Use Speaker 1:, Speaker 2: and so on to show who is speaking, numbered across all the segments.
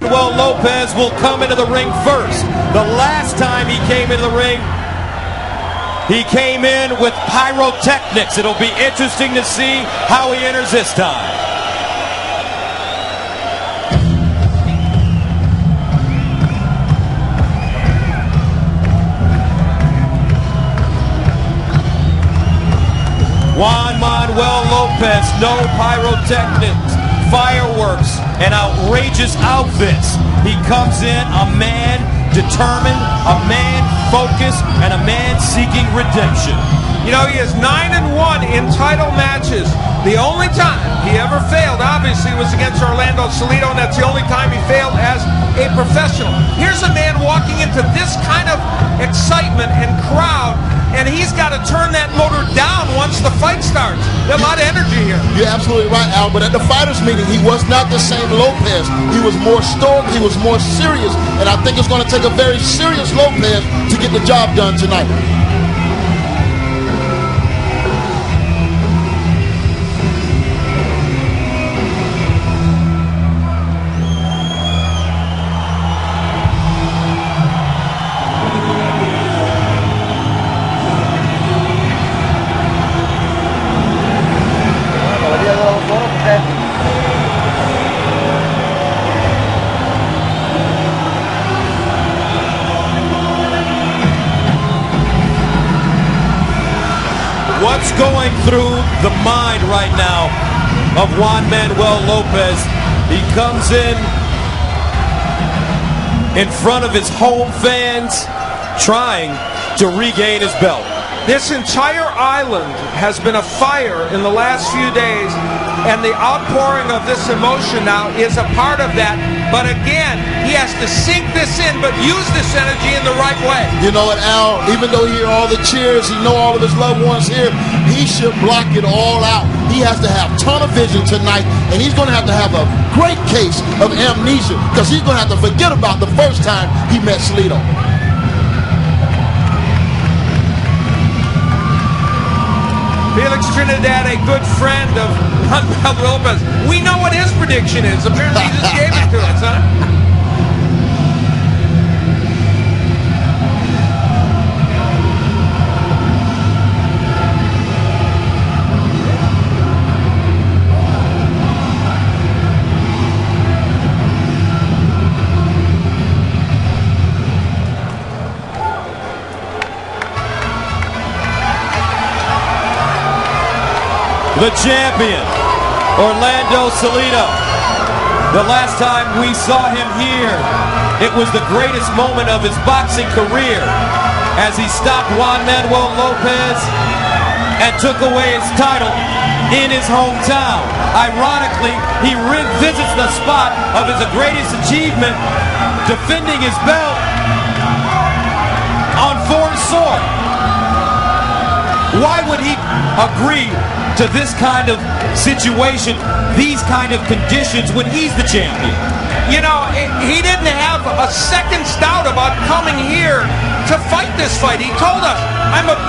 Speaker 1: Manuel Lopez will come into the ring first. The last time he came into the ring, he came in with pyrotechnics. It'll be interesting to see how he enters this time. Juan Manuel Lopez, no pyrotechnics, fireworks, and outrageous outfits. He comes in a man determined, a man focused, and a man seeking redemption.
Speaker 2: You know, he is 9-1 in title matches. The only time he ever failed, obviously, was against Orlando Salido, and that's the only time he failed as a professional. Here's a man walking into this kind of excitement and crowd, and he's got to turn that motor down once the fight starts. There's a lot of energy here.
Speaker 3: You're absolutely right, Al, but at the fighters meeting, he was not the same Lopez. He was more stoic, he was more serious, and I think it's going to take a very serious Lopez to get the job done tonight.
Speaker 1: What's going through the mind right now of Juan Manuel Lopez? He comes in front of his home fans, trying to regain his belt.
Speaker 2: This entire island has been afire in the last few days, and the outpouring of this emotion now is a part of that. But again, he has to sink this in, but use this energy in the right way.
Speaker 3: You know what, Al? Even though he hear all the cheers, he know all of his loved ones here, he should block it all out. He has to have tunnel vision tonight, and he's going to have a great case of amnesia, because he's going to have to forget about the first time he met Salido.
Speaker 2: Felix Trinidad, a good friend of Manuel Lopez. We know what his prediction is. Apparently he just gave it to us, huh?
Speaker 1: The champion, Orlando Salido. The last time we saw him here, it was the greatest moment of his boxing career as he stopped Juan Manuel Lopez and took away his title in his hometown. Ironically, he revisits the spot of his greatest achievement, defending his belt on foreign soil. Why would he agree to this kind of situation, these kind of conditions, when he's the champion?
Speaker 2: You know, he didn't have a second's doubt about coming here to fight this fight. He told us,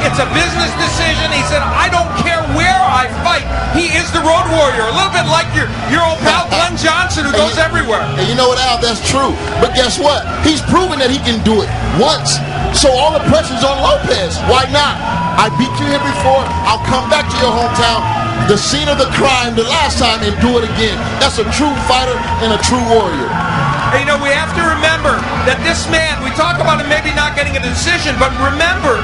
Speaker 2: it's a business decision. He said, I don't care where I fight. He is the road warrior. A little bit like your old pal Glenn Johnson, who goes everywhere.
Speaker 3: And you know what, Al, that's true. But guess what? He's proven that he can do it once. So all the pressure's on Lopez. Why not? I beat you here before. I'll come back to your hometown, the scene of the crime the last time, and do it again. That's a true fighter and a true warrior.
Speaker 2: And, you know, we have to remember that this man, we talk about him maybe not getting a decision, but remember,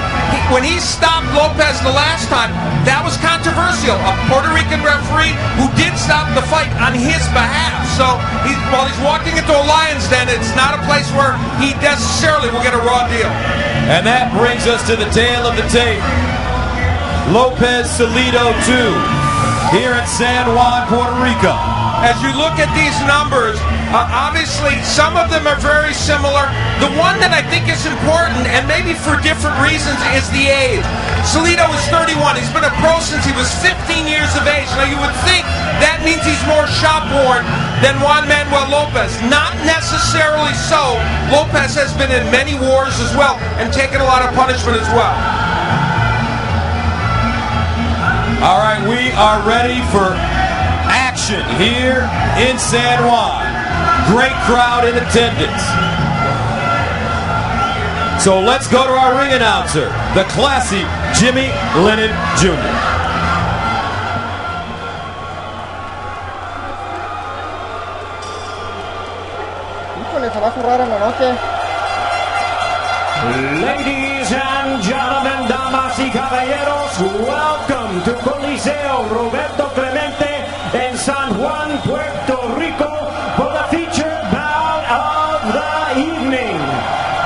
Speaker 2: when he stopped Lopez the last time, that was controversial. A Puerto Rican referee who did stop the fight on his behalf. So while he's walking into a lion's den, it's not a place where he necessarily will get a raw deal.
Speaker 1: And that brings us to the tail of the tape. Lopez Salido 2 here in San Juan, Puerto Rico.
Speaker 2: As you look at these numbers, obviously some of them are very similar. The one that I think is important, and maybe for different reasons, is the age. Salido is 31. He's been a pro since he was 15 years of age. Now you would think that means he's more shop-worn than Juan Manuel Lopez. Not necessarily so. Lopez has been in many wars as well and taken a lot of punishment as well.
Speaker 1: All right, we are ready for action here in San Juan. great crowd in attendance. So let's go to our ring announcer, the classy Jimmy Lennon Jr.
Speaker 4: Ladies and gentlemen, damas y caballeros, welcome to Coliseo Roberto Clemente in San Juan, Puerto Rico for the featured bout of the evening.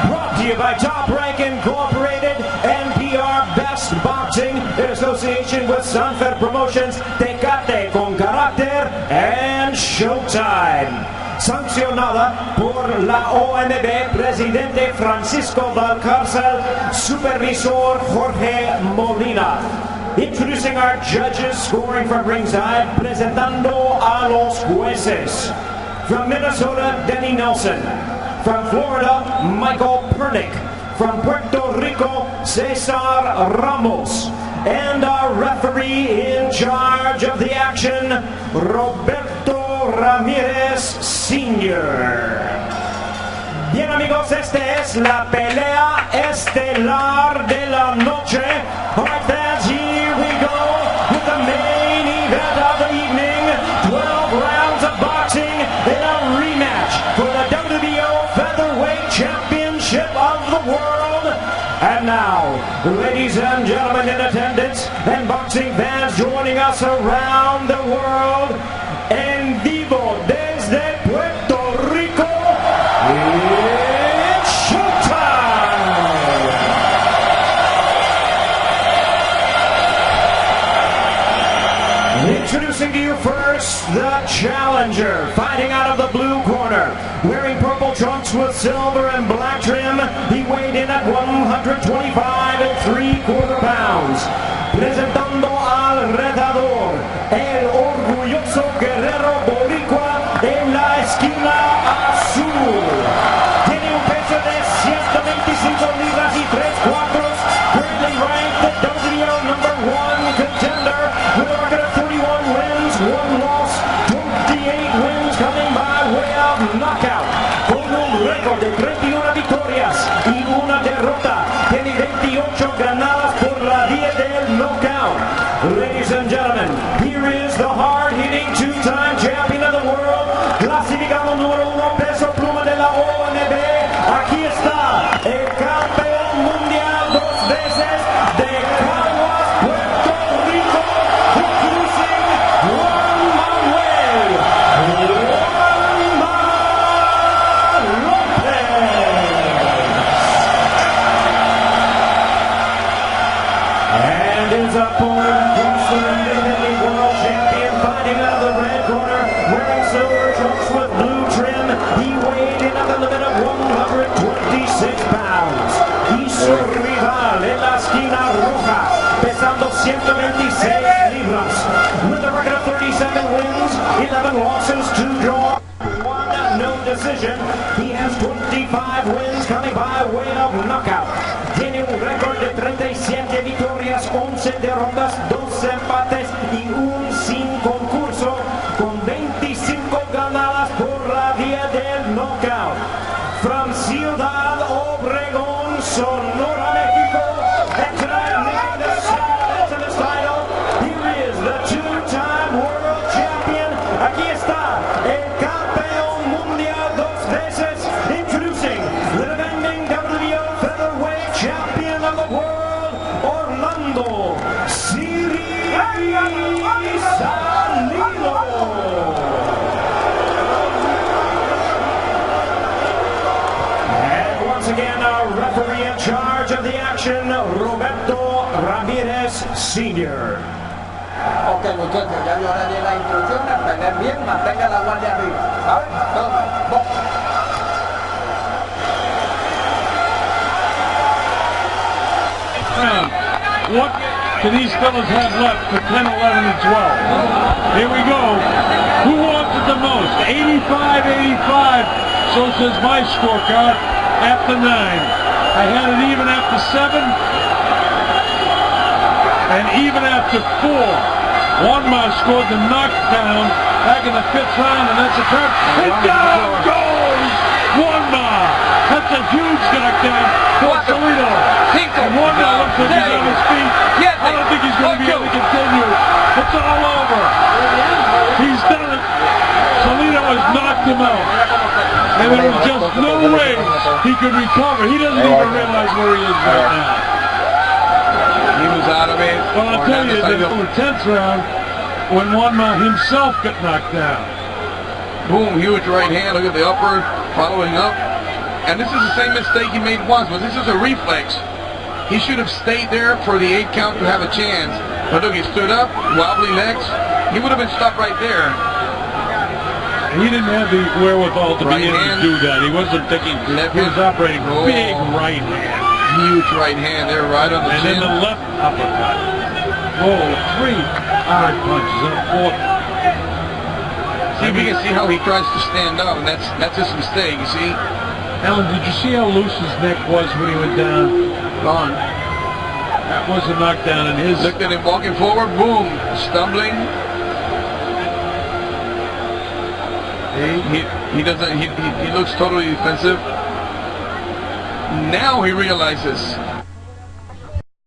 Speaker 4: Brought to you by Top Rank Incorporated, NPR Best Boxing in association with Sanfer Promotions, Tecate con Carácter, and Showtime. Sancionada por la OMB, Presidente Francisco Valcárcel, Supervisor Jorge Molina. Introducing our judges, scoring from ringside, presentando a los jueces. From Minnesota, Denny Nelson. From Florida, Michael Pernick. From Puerto Rico, Cesar Ramos. And our referee in charge of the action, Roberto Ramírez Sr. Bien amigos, esta es la pelea estelar de la noche. Alright fans, here we go with the main event of the evening. 12 rounds of boxing in a rematch for the WBO Featherweight Championship of the world. And now, ladies and gentlemen in attendance and boxing fans joining us around the world, en vivo desde Puerto Rico, it's showtime! Introducing to you first, the challenger, fighting out of the blue corner, wearing purple trunks with silver and black trim. He weighed in at 125 3/4 pounds. Presentando al retador, el orgulloso guerrero boricua en la esquina azul. Tiene un peso de 125 libras y 3/4, currently ranked the WBO #1 contender with a record of 31 wins, 1 loss, 28 wins coming by way of knockout. Con un récord de 31 victorias y 1 derrota. Tiene 28 ganadas por la vía del knockout. Ladies and gentlemen, here is the hard-hitting two-time champion of the world, clasificado número 1, peso pluma de la OMB. Aquí está el campeón mundial 2 veces de Caguas, Puerto Rico, introducing Juan Manuel and his opponent, world champion, fighting out of the red corner, wearing silver trunks with blue trim. He weighed in at the limit of 126 pounds. Y su rival en la esquina roja, pesando 126 libras. With a record of 37 wins, 11 losses, 2 draws, 1 no decision. He has 25 wins coming by way of knockout. Tiene un récord de 37 victorias, 11 derrotas, 12 empates y un sin concurso, con 25 ganadas por la vía del knockout. From Ciudad Obregón, Sonora, México, and tonight making the second to this title, here is the two-time world champion. Aquí está el campeón mundial 2 veces, introducing the defending WBO Featherweight Champion of the world, Orlando Siri Salido. And once again, our referee in charge of the action, Roberto Ramírez Sr.
Speaker 5: Ok, muchachos, ya yo le di las instrucciones, peleen bien, mantenga la guardia arriba, ¿sabes?
Speaker 6: What do these fellas have left for 10, 11, and 12? Here we go. Who wants it the most? 85, 85. So says my scorecard after 9. I had it even after 7 and even after 4. Juanma scored the knockdown back in the 5th round, and that's a turn. And down goes Juanma. That's a huge knockdown for Salido. And Juanma looks like he's on his feet. I don't think he's going to be able to continue. It's all over. He's done it. Salido has knocked him out. And there was just no way he could recover. He doesn't even realize where he is right now.
Speaker 7: He was out of it.
Speaker 6: Well, I'll tell you, in the 10th round, when Juanma himself got knocked down.
Speaker 7: Boom, huge right hand. Look at the upper following up. And this is the same mistake he made once, but this is a reflex. He should have stayed there for the 8 count to have a chance. But look, he stood up, wobbly legs. He would have been stopped right there.
Speaker 6: He didn't have the wherewithal to be able to do that. He wasn't thinking. He was operating big right hand.
Speaker 7: Huge right hand there, right on the chin.
Speaker 6: And then the left uppercut. Oh, 3 hard punches and a 4th.
Speaker 7: See if you can see how he tries to stand up, and that's his mistake, you see?
Speaker 6: Alan, did you see how loose his neck was when he went down?
Speaker 7: Gone.
Speaker 6: That was a knockdown, and his...
Speaker 7: Looked at him walking forward, boom, stumbling. He doesn't, he looks totally defensive. Now he realizes